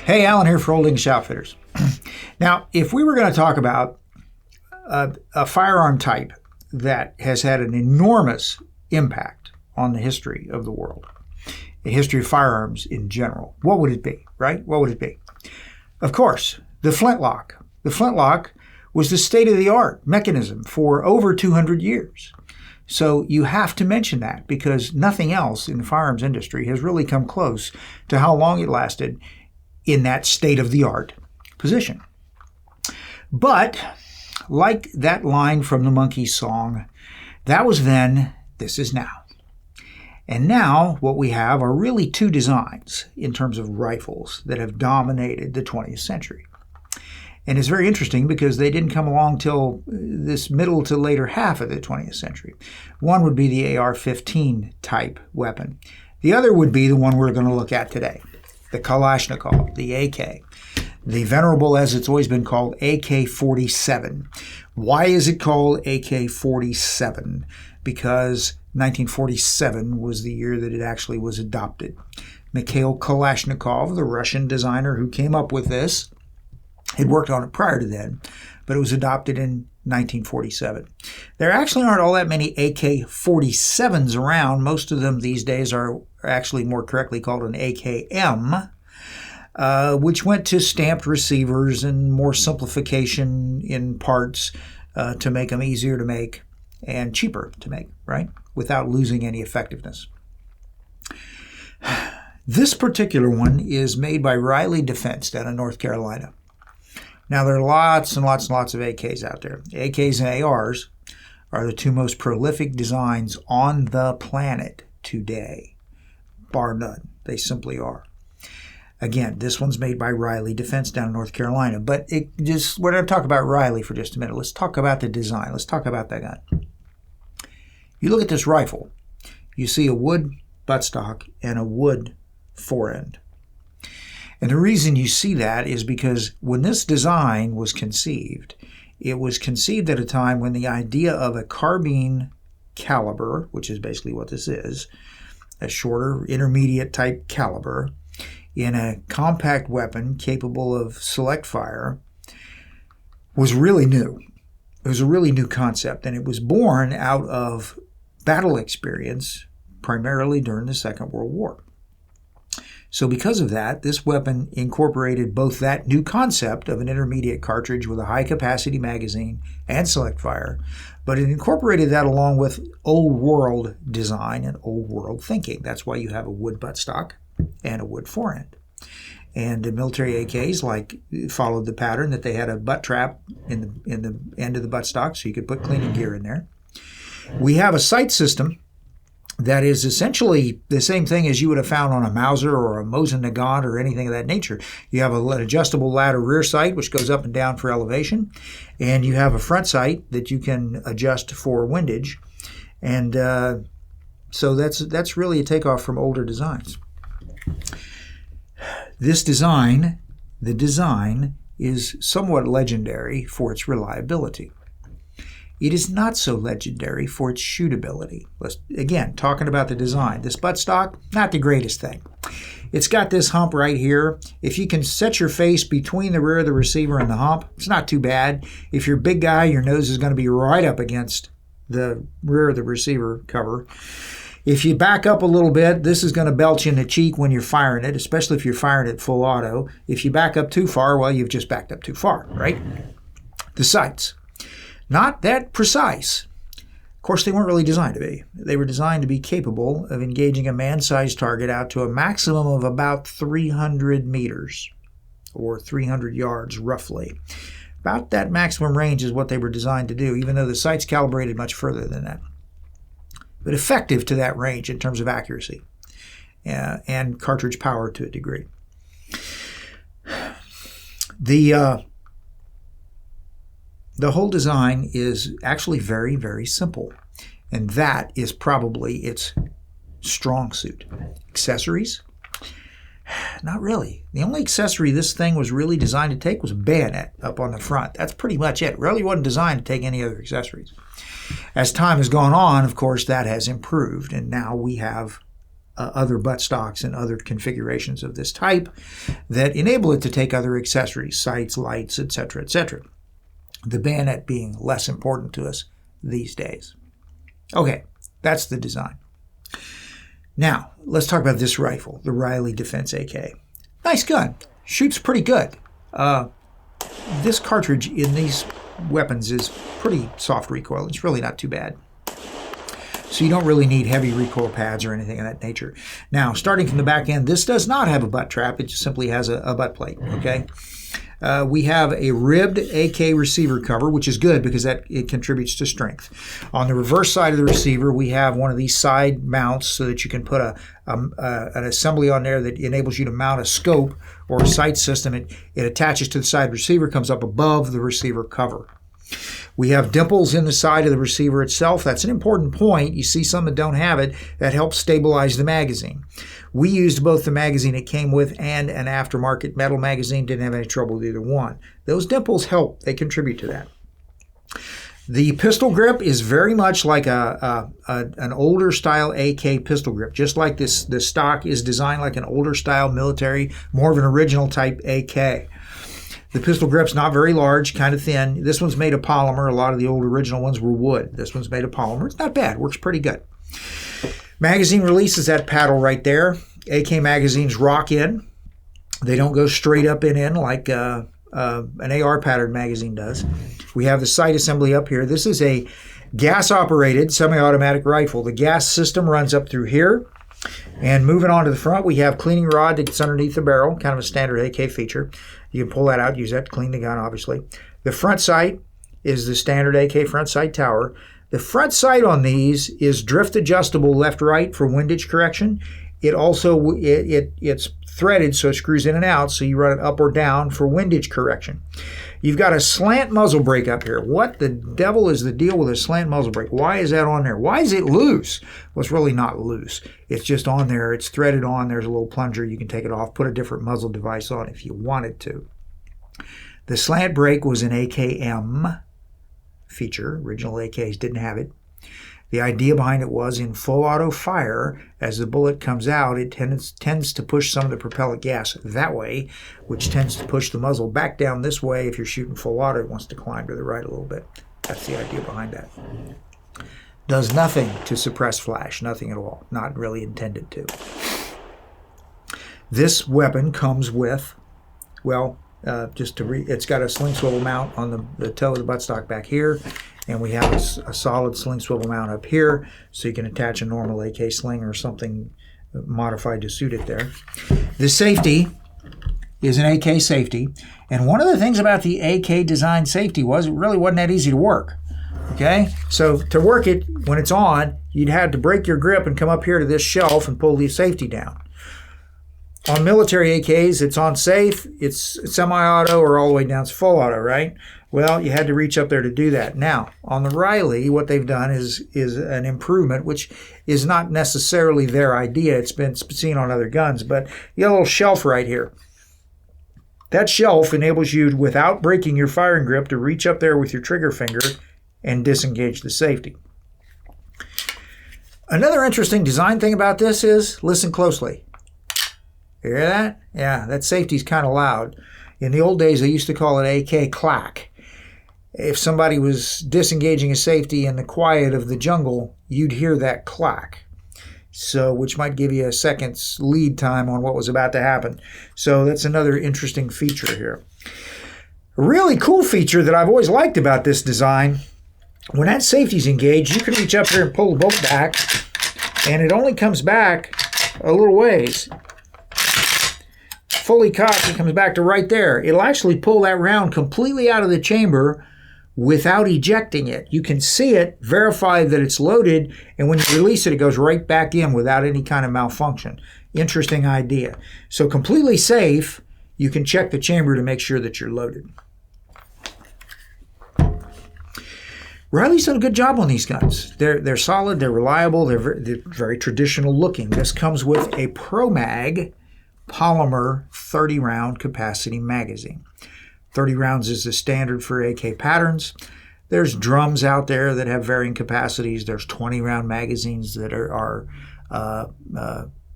Hey, Alan here for Old English Outfitters. Now, if we were going to talk about a firearm type that has had an enormous impact on the history of the world, the history of firearms in general, what would it be, right? What would it be? Of course, the flintlock. The flintlock was the state-of-the-art mechanism for over 200 years. So you have to mention that because nothing else in the firearms industry has really come close to how long it lasted in that state-of-the-art position. But like that line from the Monkees song, that was then, this is now. And now what we have are really two designs in terms of rifles that have dominated the 20th century. And it's very interesting because they didn't come along till this middle to later half of the 20th century. One would be the AR-15 type weapon. The other would be the one we're going to look at today, the Kalashnikov, the AK, the venerable, as it's always been called, AK-47. Why is it called AK-47? Because 1947 was the year that it actually was adopted. Mikhail Kalashnikov, the Russian designer who came up with this, had worked on it prior to then, but it was adopted in 1947. There actually aren't all that many AK-47s around. Most of them these days are actually more correctly called an AKM, which went to stamped receivers and more simplification in parts to make them easier to make and cheaper to make, right? Without losing any effectiveness. This particular one is made by Riley Defense down in North Carolina. Now, there are lots and lots and lots of AKs out there. AKs and ARs are the two most prolific designs on the planet today, bar none. They simply are. Again, this one's made by Riley Defense down in North Carolina. But we're going to talk about Riley for just a minute. Let's talk about the design. Let's talk about that gun. You look at this rifle, you see a wood buttstock and a wood forend. And the reason you see that is because when this design was conceived, it was conceived at a time when the idea of a carbine caliber, which is basically what this is, a shorter, intermediate type caliber, in a compact weapon capable of select fire, was really new. It was a really new concept, and it was born out of battle experience, primarily during the Second World War. So because of that, this weapon incorporated both that new concept of an intermediate cartridge with a high-capacity magazine and select fire, but it incorporated that along with old-world design and old-world thinking. That's why you have a wood buttstock and a wood forend. And the military AKs followed the pattern that they had a butt trap in the end of the buttstock so you could put cleaning gear in there. We have a sight system that is essentially the same thing as you would have found on a Mauser or a Mosin Nagant or anything of that nature. You have an adjustable ladder rear sight, which goes up and down for elevation, and you have a front sight that you can adjust for windage. And so that's really a takeoff from older designs. This design, the design, is somewhat legendary for its reliability. It is not so legendary for its shootability. Again, talking about the design. This buttstock, not the greatest thing. It's got this hump right here. If you can set your face between the rear of the receiver and the hump, it's not too bad. If you're a big guy, your nose is going to be right up against the rear of the receiver cover. If you back up a little bit, this is going to belch in the cheek when you're firing it, especially if you're firing it full auto. If you back up too far, well, you've just backed up too far, right? The sights. Not that precise. Of course, they weren't really designed to be. They were designed to be capable of engaging a man-sized target out to a maximum of about 300 meters, or 300 yards, roughly. About that maximum range is what they were designed to do, even though the sights calibrated much further than that. But effective to that range in terms of accuracy and cartridge power to a degree. The whole design is actually very, very simple, and that is probably its strong suit. Accessories? Not really. The only accessory this thing was really designed to take was a bayonet up on the front. That's pretty much it. It really wasn't designed to take any other accessories. As time has gone on, of course, that has improved, and now we have other buttstocks and other configurations of this type that enable it to take other accessories, sights, lights, etc., etc. The bayonet being less important to us these days. Okay, that's the design. Now, let's talk about this rifle, the Riley Defense AK. Nice gun. Shoots pretty good. This cartridge in these weapons is pretty soft recoil. It's really not too bad. So you don't really need heavy recoil pads or anything of that nature. Now, starting from the back end, this does not have a butt trap. It just simply has a butt plate, okay? We have a ribbed AK receiver cover, which is good because it contributes to strength. On the reverse side of the receiver, we have one of these side mounts so that you can put an assembly on there that enables you to mount a scope or a sight system. It attaches to the side receiver, comes up above the receiver cover. We have dimples in the side of the receiver itself. That's an important point. You see some that don't have it. That helps stabilize the magazine. We used both the magazine it came with and an aftermarket metal magazine. Didn't have any trouble with either one. Those dimples help. They contribute to that. The pistol grip is very much like an older style AK pistol grip. Just like this stock is designed like an older style military, more of an original type AK. The pistol grip's not very large, kind of thin. This one's made of polymer. A lot of the old original ones were wood. This one's made of polymer. It's not bad. Works pretty good. Magazine release is that paddle right there. AK magazines rock in. They don't go straight up and in like an AR pattern magazine does. We have the sight assembly up here. This is a gas-operated semi-automatic rifle. The gas system runs up through here. And moving on to the front, we have cleaning rod that's underneath the barrel, kind of a standard AK feature. You can pull that out, use that to clean the gun, obviously. The front sight is the standard AK front sight tower. The front sight on these is drift adjustable left-right for windage correction. It's threaded so it screws in and out, so you run it up or down for windage correction. You've got a slant muzzle brake up here. What the devil is the deal with a slant muzzle brake? Why is that on there? Why is it loose? Well, it's really not loose. It's just on there. It's threaded on. There's a little plunger. You can take it off, put a different muzzle device on if you wanted to. The slant brake was an AKM feature. Original AKs didn't have it. The idea behind it was in full auto fire, as the bullet comes out, it tends to push some of the propellant gas that way, which tends to push the muzzle back down this way. If you're shooting full auto, it wants to climb to the right a little bit. That's the idea behind that. Does nothing to suppress flash, nothing at all. Not really intended to. This weapon comes with, well, it's got a sling swivel mount on the toe of the buttstock back here. And we have a solid sling swivel mount up here, so you can attach a normal AK sling or something modified to suit it there. The safety is an AK safety. And one of the things about the AK design safety was it really wasn't that easy to work. Okay? So to work it, when it's on, you'd have to break your grip and come up here to this shelf and pull the safety down. On military AKs, it's on safe, it's semi-auto, or all the way down to full auto, right? Well, you had to reach up there to do that. Now, on the Riley, what they've done is an improvement, which is not necessarily their idea. It's been seen on other guns, but you got a little shelf right here. That shelf enables you, without breaking your firing grip, to reach up there with your trigger finger and disengage the safety. Another interesting design thing about this is, listen closely. You hear that? Yeah, that safety's kind of loud. In the old days, they used to call it AK clack. If somebody was disengaging a safety in the quiet of the jungle, you'd hear that clack. So, which might give you a second's lead time on what was about to happen. So that's another interesting feature here. A really cool feature that I've always liked about this design, when that safety's engaged, you can reach up here and pull the bolt back, and it only comes back a little ways. Fully cocked, it comes back to right there. It'll actually pull that round completely out of the chamber without ejecting it. You can see it, verify that it's loaded, and when you release it, it goes right back in without any kind of malfunction. Interesting idea. So completely safe, you can check the chamber to make sure that you're loaded. Riley's done a good job on these guns. They're solid, they're reliable, they're very traditional looking. This comes with a ProMag polymer 30-round capacity magazine. 30 rounds is the standard for AK patterns. There's drums out there that have varying capacities. There's 20-round magazines that are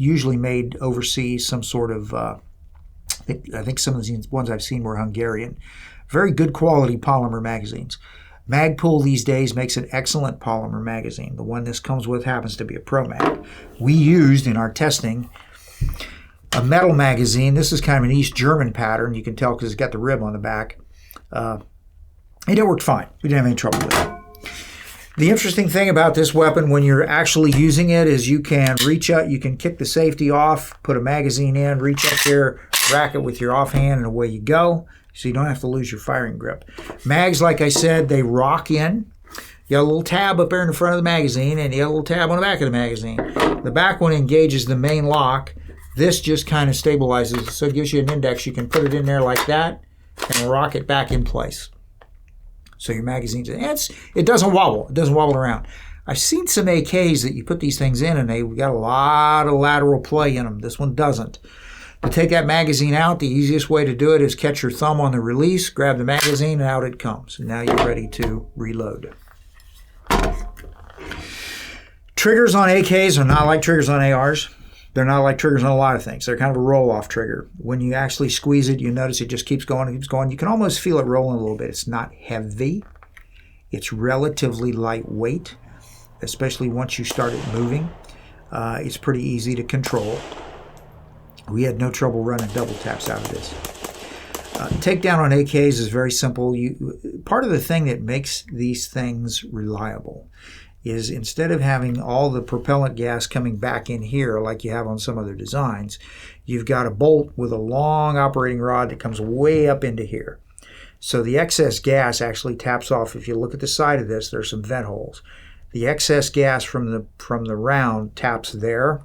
usually made overseas, some sort of, I think some of the ones I've seen were Hungarian. Very good quality polymer magazines. Magpul these days makes an excellent polymer magazine. The one this comes with happens to be a Pro Mag. We used in our testing a metal magazine. This is kind of an East German pattern. You can tell because it's got the rib on the back. And it worked fine. We didn't have any trouble with it. The interesting thing about this weapon when you're actually using it is you can reach out, you can kick the safety off, put a magazine in, reach up there, rack it with your offhand, and away you go. So you don't have to lose your firing grip. Mags, like I said, they rock in. You got a little tab up there in the front of the magazine, and you got a little tab on the back of the magazine. The back one engages the main lock. This just kind of stabilizes it, so it gives you an index. You can put it in there like that and rock it back in place. So your magazine's, it doesn't wobble. It doesn't wobble around. I've seen some AKs that you put these things in, and they've got a lot of lateral play in them. This one doesn't. To take that magazine out, the easiest way to do it is catch your thumb on the release, grab the magazine, and out it comes. And now you're ready to reload. Triggers on AKs are not like triggers on ARs. They're not like triggers on a lot of things. They're kind of a roll-off trigger. When you actually squeeze it, you notice it just keeps going and keeps going. You can almost feel it rolling a little bit. It's not heavy. It's relatively lightweight, especially once you start it moving. It's pretty easy to control. We had no trouble running double taps out of this. Takedown on AKs is very simple. Part of the thing that makes these things reliable is instead of having all the propellant gas coming back in here like you have on some other designs, you've got a bolt with a long operating rod that comes way up into here. So the excess gas actually taps off. If you look at the side of this, there's some vent holes. The excess gas from the round taps there,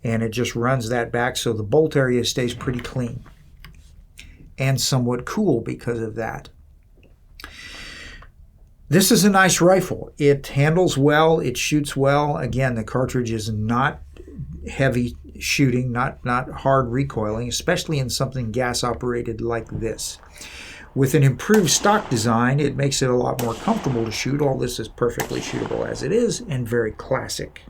and it just runs that back, so the bolt area stays pretty clean and somewhat cool because of that. This is a nice rifle. It handles well, it shoots well. Again, the cartridge is not heavy shooting, not hard recoiling, especially in something gas operated like this. With an improved stock design, it makes it a lot more comfortable to shoot. All this is perfectly shootable as it is and very classic.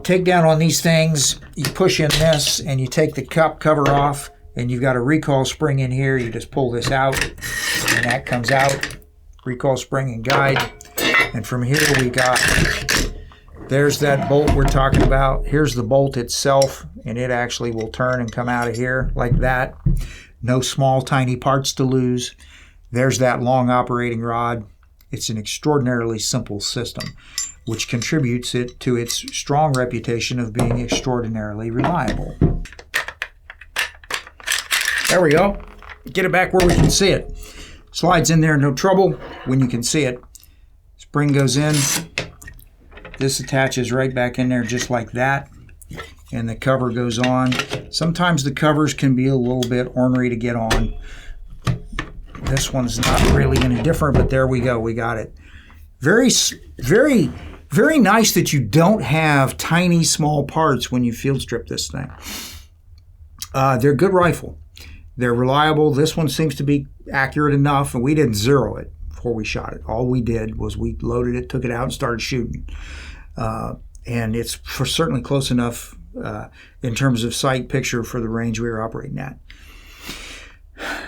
Takedown on these things, you push in this and you take the cup cover off, and you've got a recoil spring in here. You just pull this out and that comes out. Recoil spring and guide. And from here we got, there's that bolt we're talking about. Here's the bolt itself, and it actually will turn and come out of here like that. No small tiny parts to lose. There's that long operating rod. It's an extraordinarily simple system, which contributes it to its strong reputation of being extraordinarily reliable. There we go. Get it back where we can see it. Slides in there, no trouble when you can see it. Spring goes in. This attaches right back in there just like that. And the cover goes on. Sometimes the covers can be a little bit ornery to get on. This one's not really any different, but there we go. We got it. Very, very, very nice that you don't have tiny, small parts when you field strip this thing. They're a good rifle. They're reliable. This one seems to be accurate enough, and we didn't zero it before we shot it. All we did was we loaded it, took it out, and started shooting. And it's certainly close enough in terms of sight picture for the range we were operating at.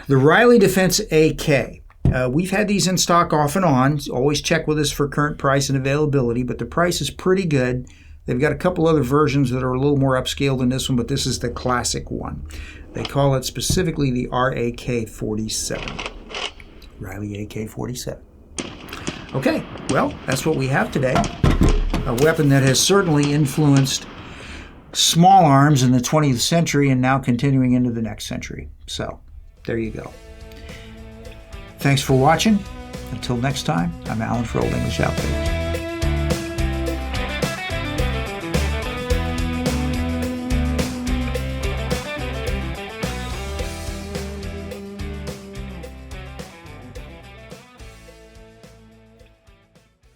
The Riley Defense AK. We've had these in stock off and on. Always check with us for current price and availability, but the price is pretty good. They've got a couple other versions that are a little more upscale than this one, but this is the classic one. They call it specifically the RAK-47. Riley AK-47. Okay, well, that's what we have today. A weapon that has certainly influenced small arms in the 20th century and now continuing into the next century. So, there you go. Thanks for watching. Until next time, I'm Alan for Old English Outfitters.